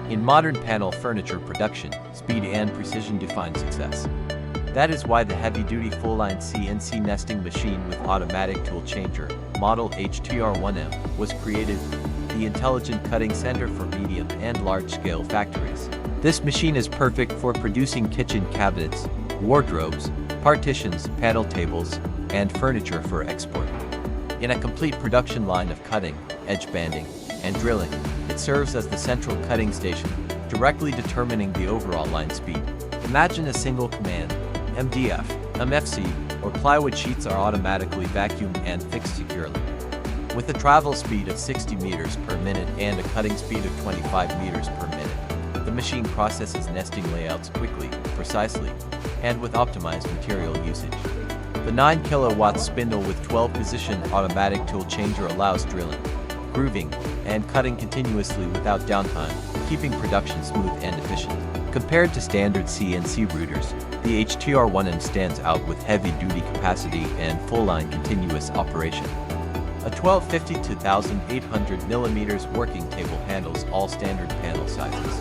In modern panel furniture production, speed and precision define success. That is why the heavy-duty full-line CNC nesting machine with automatic tool changer, model HT R1M, was created, the intelligent cutting center for medium and large-scale factories. This machine is perfect for producing kitchen cabinets, wardrobes, partitions, panel tables, and furniture for export. In a complete production line of cutting, edge banding, and drilling, it serves as the central cutting station, directly determining the overall line speed. Imagine a single command: MDF, MFC, or plywood sheets are automatically vacuumed and fixed securely. With a travel speed of 60 meters per minute and a cutting speed of 25 meters per minute, the machine processes nesting layouts quickly, precisely, and with optimized material usage. The 9 kilowatt spindle with 12-position automatic tool changer allows drilling, grooving, and cutting continuously without downtime, keeping production smooth and efficient. Compared to standard CNC routers, the HT R1M stands out with heavy-duty capacity and full-line continuous operation. A 1250 to 1800 mm working table handles all standard panel sizes.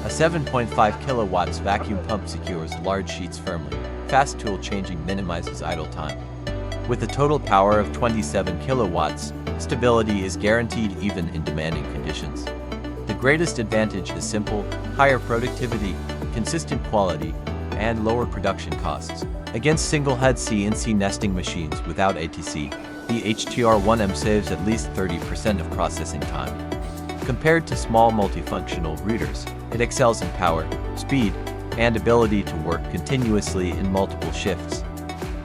A 7.5 kilowatts vacuum pump secures large sheets firmly. Fast tool changing minimizes idle time. With a total power of 27 kilowatts, stability is guaranteed even in demanding conditions. The greatest advantage is simple, higher productivity, consistent quality, and lower production costs. Against single-head CNC nesting machines without ATC, the HT R1M saves at least 30% of processing time. Compared to small multifunctional routers, it excels in power, speed, and ability to work continuously in multiple shifts.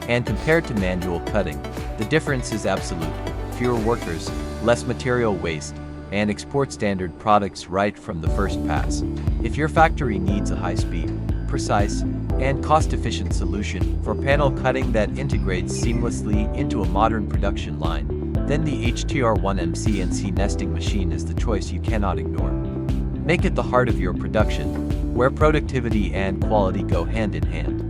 And compared to manual cutting, the difference is absolute: fewer workers, less material waste, and export standard products right from the first pass. If your factory needs a high-speed, precise, and cost-efficient solution for panel cutting that integrates seamlessly into a modern production line, then the HT R1M CNC nesting machine is the choice you cannot ignore. Make it the heart of your production, where productivity and quality go hand in hand.